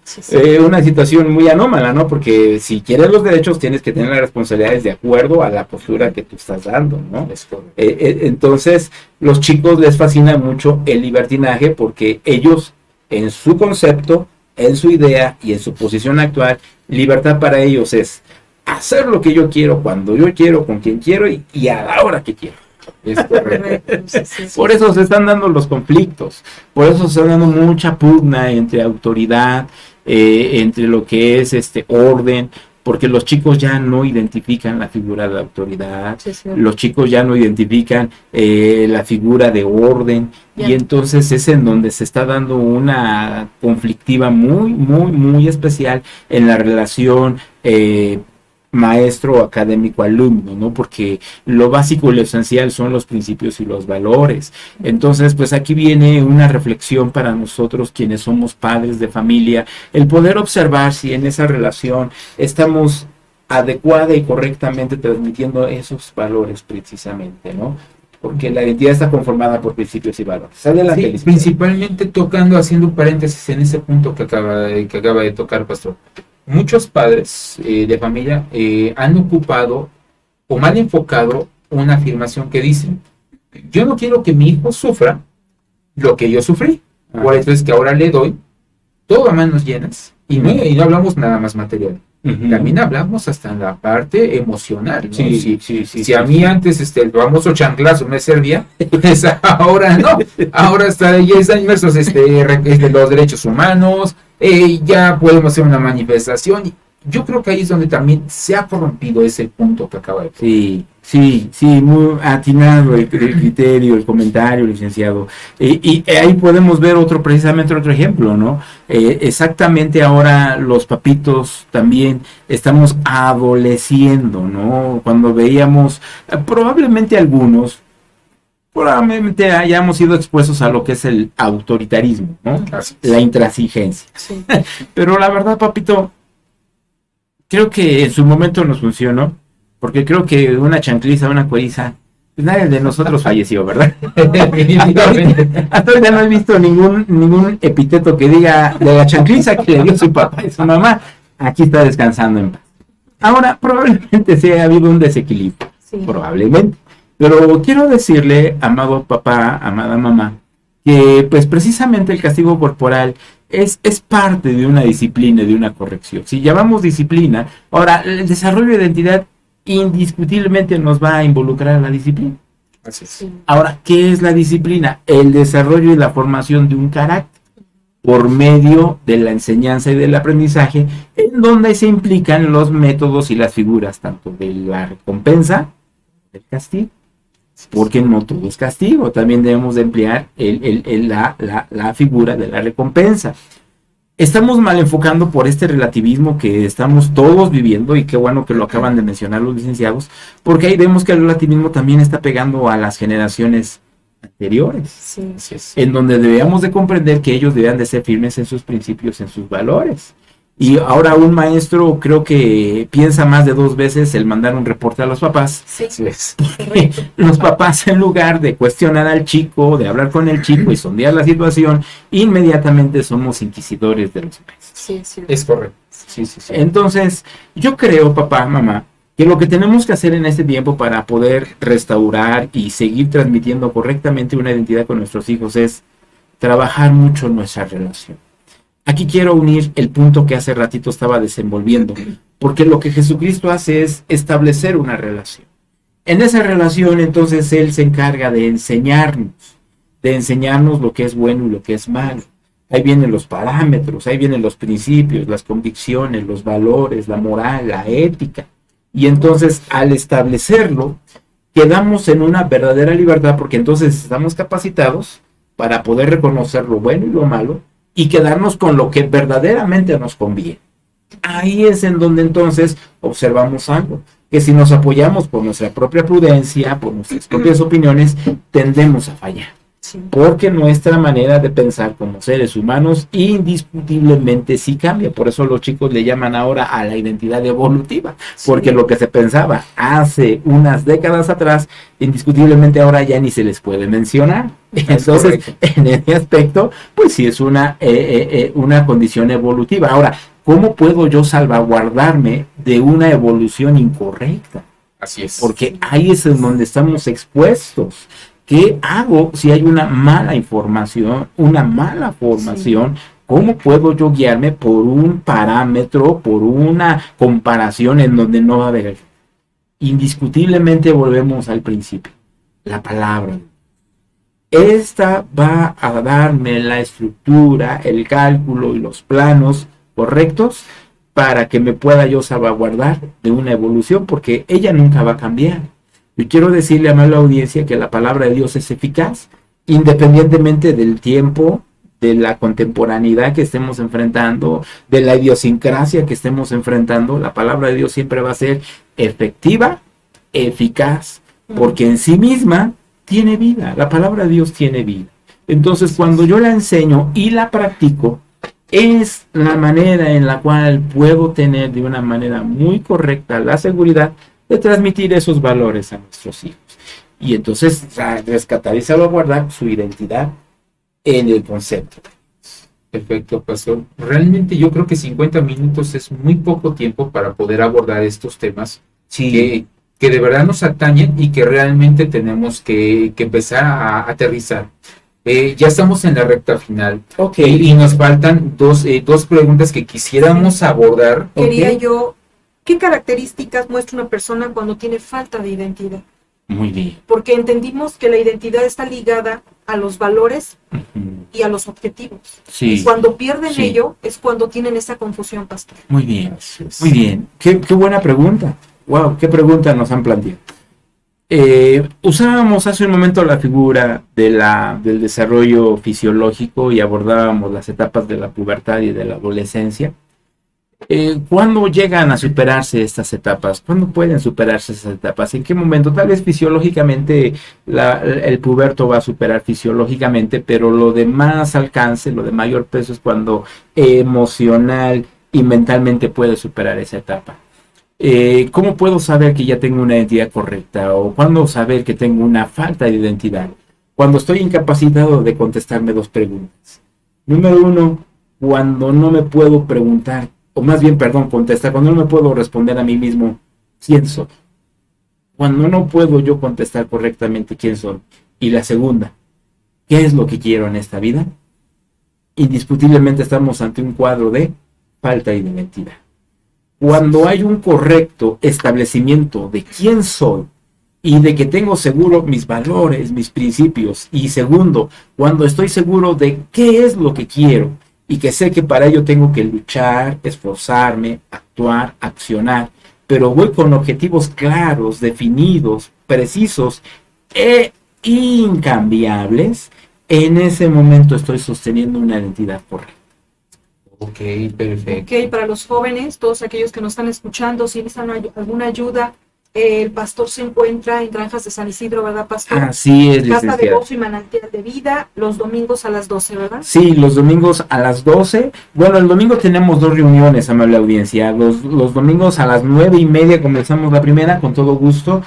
Una situación muy anómala, ¿no? Porque si quieres los derechos, tienes que tener las responsabilidades de acuerdo a la postura que tú estás dando, ¿no? Entonces, los chicos les fascina mucho el libertinaje, porque ellos, en su concepto, en su idea y en su posición actual, libertad para ellos es hacer lo que yo quiero, cuando yo quiero, con quien quiero y a la hora que quiero. Por eso se están dando los conflictos, por eso se está dando mucha pugna entre autoridad, entre lo que es orden, porque los chicos ya no identifican la figura de autoridad, los chicos ya no identifican la figura de orden, y entonces es en donde se está dando una conflictiva muy especial en la relación maestro académico alumno, ¿no? Porque lo básico y lo esencial son los principios y los valores. Entonces, pues aquí viene una reflexión para nosotros quienes somos padres de familia, el poder observar si en esa relación estamos adecuada y correctamente transmitiendo esos valores precisamente, ¿no? Porque la identidad está conformada por principios y valores. Adelante, sí, principalmente haciendo un paréntesis en ese punto que acaba de tocar, pastor. Muchos padres de familia han ocupado o mal enfocado una afirmación que dice: yo no quiero que mi hijo sufra lo que yo sufrí, por eso es que ahora le doy todo a manos llenas, y no hablamos nada más material, también hablamos hasta en la parte emocional, ¿no? Si a mí antes el famoso chanclazo me servía, pues ahora no, ahora ya están inmersos los derechos humanos, ya podemos hacer una manifestación. Yo creo que ahí es donde también se ha corrompido ese punto que acaba de decir. Sí, muy atinado el criterio, el comentario, licenciado. Y ahí podemos ver precisamente otro ejemplo, ¿no? Exactamente ahora los papitos también estamos adoleciendo, ¿no? Cuando veíamos, probablemente hayamos sido expuestos a lo que es el autoritarismo, ¿no? La intransigencia. Sí. Pero la verdad, papito, creo que en su momento nos funcionó, porque creo que una chancliza, una cueriza, pues nadie de nosotros falleció, ¿verdad? Hasta ahorita no he visto ningún epíteto que diga de la chancliza que le dio su papá y su mamá, aquí está descansando en paz. Ahora, probablemente sí ha habido un desequilibrio, probablemente. Pero quiero decirle, amado papá, amada mamá, que pues precisamente el castigo corporal es parte de una disciplina, de una corrección. Si llamamos disciplina, ahora el desarrollo de identidad indiscutiblemente nos va a involucrar a la disciplina. Así es. Ahora, ¿qué es la disciplina? El desarrollo y la formación de un carácter. por medio de la enseñanza y del aprendizaje, en donde se implican los métodos y las figuras, tanto de la recompensa, del castigo, porque no todo es castigo, también debemos de emplear la figura de la recompensa. Estamos mal enfocando por este relativismo que estamos todos viviendo, y qué bueno que lo acaban de mencionar los licenciados, porque ahí vemos que el relativismo también está pegando a las generaciones anteriores, Sí. en donde debíamos de comprender que ellos debían de ser firmes en sus principios, en sus valores. Y ahora un maestro creo que piensa más de 2 veces el mandar un reporte a los papás. Sí. Así es. Los papás, en lugar de cuestionar al chico, de hablar con el chico y sondear la situación, inmediatamente somos inquisidores de los maestros. Sí. Es correcto. Sí. Entonces, yo creo, papá, mamá, que lo que tenemos que hacer en este tiempo para poder restaurar y seguir transmitiendo correctamente una identidad con nuestros hijos es trabajar mucho nuestra relación. Aquí quiero unir el punto que hace ratito estaba desenvolviendo, porque lo que Jesucristo hace es establecer una relación. En esa relación, entonces, Él se encarga de enseñarnos lo que es bueno y lo que es malo. Ahí vienen los parámetros, ahí vienen los principios, las convicciones, los valores, la moral, la ética. Y entonces, al establecerlo, quedamos en una verdadera libertad, porque entonces estamos capacitados para poder reconocer lo bueno y lo malo y quedarnos con lo que verdaderamente nos conviene. Ahí es en donde entonces observamos algo, que si nos apoyamos por nuestra propia prudencia, por nuestras propias opiniones, tendemos a fallar. Sí. Porque nuestra manera de pensar como seres humanos indiscutiblemente sí cambia. Por eso los chicos le llaman ahora a la identidad evolutiva, porque lo que se pensaba hace unas décadas atrás, indiscutiblemente ahora ya ni se les puede mencionar. Entonces, en ese aspecto, pues sí es una condición evolutiva. Ahora, ¿cómo puedo yo salvaguardarme de una evolución incorrecta? Así es. Porque ahí es en donde estamos expuestos. ¿Qué hago si hay una mala información, una mala formación? ¿Cómo puedo yo guiarme por un parámetro, por una comparación en donde no va a haber? Indiscutiblemente volvemos al principio, la palabra. Esta va a darme la estructura, el cálculo y los planos correctos para que me pueda yo salvaguardar de una evolución, porque ella nunca va a cambiar. Yo quiero decirle a la audiencia que la palabra de Dios es eficaz, independientemente del tiempo, de la contemporaneidad que estemos enfrentando, de la idiosincrasia que estemos enfrentando. La palabra de Dios siempre va a ser efectiva, eficaz, porque en sí misma tiene vida. La palabra de Dios tiene vida. Entonces, cuando yo la enseño y la practico, es la manera en la cual puedo tener de una manera muy correcta la seguridad de transmitir esos valores a nuestros hijos. Y entonces rescatar y salvaguardar su identidad en el concepto. Perfecto, pastor. Realmente yo creo que 50 minutos es muy poco tiempo para poder abordar estos temas que de verdad nos atañen y que realmente tenemos que empezar a aterrizar. Ya estamos en la recta final. Y nos faltan dos preguntas que quisiéramos abordar. Quería yo, ¿qué características muestra una persona cuando tiene falta de identidad? Muy bien. Porque entendimos que la identidad está ligada a los valores y a los objetivos. Sí. Y cuando pierden ello es cuando tienen esa confusión, pastor. Muy bien, muy bien. Qué buena pregunta. Wow, qué pregunta nos han planteado. Usábamos hace un momento la figura del desarrollo fisiológico y abordábamos las etapas de la pubertad y de la adolescencia. ¿Cuándo llegan a superarse estas etapas? ¿Cuándo pueden superarse esas etapas? ¿En qué momento? Tal vez fisiológicamente el puberto va a superar fisiológicamente, pero lo de más alcance, lo de mayor peso es cuando emocional y mentalmente puede superar esa etapa. ¿Cómo puedo saber que ya tengo una identidad correcta? ¿O cuándo saber que tengo una falta de identidad? Cuando estoy incapacitado de contestarme 2 preguntas. Número 1, cuando no me puedo preguntar, o más bien, contestar, cuando no me puedo responder a mí mismo, ¿quién soy? Cuando no puedo yo contestar correctamente quién soy. Y la segunda, ¿qué es lo que quiero en esta vida? Indiscutiblemente estamos ante un cuadro de falta de identidad. Cuando hay un correcto establecimiento de quién soy y de que tengo seguro mis valores, mis principios, y segundo, cuando estoy seguro de qué es lo que quiero y que sé que para ello tengo que luchar, esforzarme, actuar, accionar, pero voy con objetivos claros, definidos, precisos e incambiables, en ese momento estoy sosteniendo una identidad correcta. Ok, perfecto. Ok, para los jóvenes, todos aquellos que nos están escuchando, si necesitan alguna ayuda, el pastor se encuentra en Granjas de San Isidro, ¿verdad, pastor? Así es, Casa de licenciado. Gozo y Manantial de Vida, los domingos a las 12, ¿verdad? Sí, los domingos a las 12. Bueno, el domingo tenemos 2 reuniones, amable audiencia. Los domingos a las 9:30 comenzamos la primera, con todo gusto.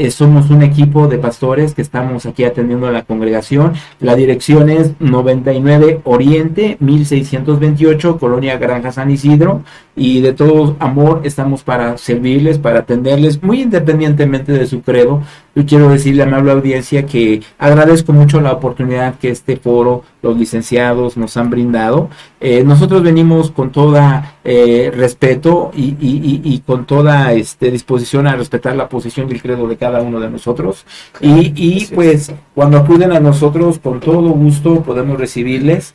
Somos un equipo de pastores que estamos aquí atendiendo a la congregación. La dirección es 99 Oriente, 1628, Colonia Granja San Isidro. Y de todo amor estamos para servirles, para atenderles, muy independientemente de su credo. Yo quiero decirle a amable audiencia que agradezco mucho la oportunidad que este foro, los licenciados nos han brindado. Nosotros venimos con toda respeto y con toda disposición a respetar la posición y el credo de cada uno de nosotros. Y pues cuando acuden a nosotros, con todo gusto podemos recibirles.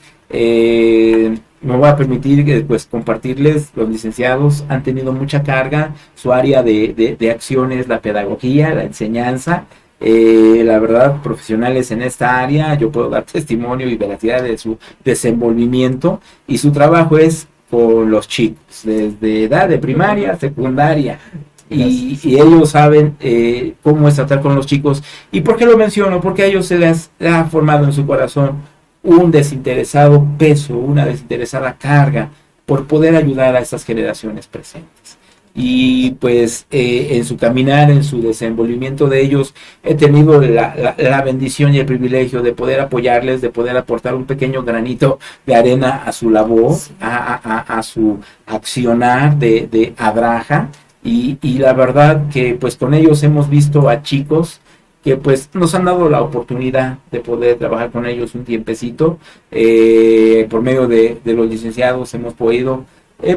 Me voy a permitir pues compartirles, los licenciados han tenido mucha carga, su área de acción es la pedagogía, la enseñanza, la verdad, profesionales en esta área, yo puedo dar testimonio y veracidad de su desenvolvimiento, y su trabajo es con los chicos, desde edad de primaria, secundaria, y ellos saben cómo es tratar con los chicos. ¿Y por qué lo menciono? Porque a ellos se les ha formado en su corazón un desinteresado peso, una desinteresada carga por poder ayudar a estas generaciones presentes. Y pues en su caminar, en su desenvolvimiento de ellos, he tenido la bendición y el privilegio de poder apoyarles, de poder aportar un pequeño granito de arena a su labor, a su accionar de Adraja. Y la verdad que pues con ellos hemos visto a chicos que pues nos han dado la oportunidad de poder trabajar con ellos un tiempecito. Por medio de los licenciados hemos podido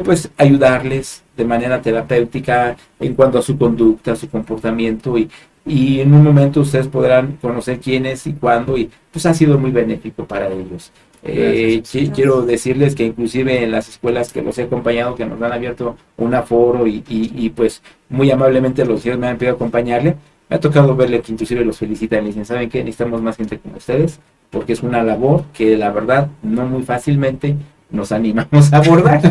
pues ayudarles de manera terapéutica en cuanto a su conducta, su comportamiento, y en un momento ustedes podrán conocer quién es y cuándo, y pues ha sido muy benéfico para ellos. Quiero decirles que inclusive en las escuelas que los he acompañado, que nos han abierto un aforo y pues muy amablemente los me han pedido acompañarle, me ha tocado verle que inclusive los felicitan y dicen, ¿saben qué? Necesitamos más gente como ustedes, porque es una labor que la verdad no muy fácilmente nos animamos a abordar.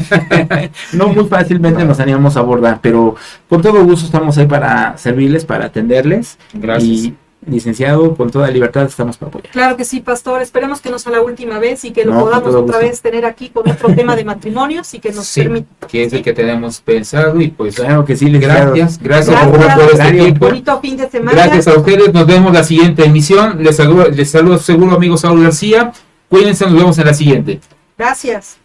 No muy fácilmente nos animamos a abordar, pero con todo gusto estamos ahí para servirles, para atenderles. Gracias. Y licenciado, con toda libertad estamos para apoyar. Claro que sí, pastor. Esperemos que no sea la última vez y que lo No, con podamos todo otra gusto. vez tener aquí con otro tema de matrimonios y que nos Sí, permita. que es el que tenemos pensado, y pues Claro que sí, licenciado. gracias Gracias. por este tiempo. Bonito fin de semana. Gracias a ustedes, nos vemos la siguiente emisión. Les saludo seguro amigo Saúl García. Cuídense, nos vemos en la siguiente. Gracias.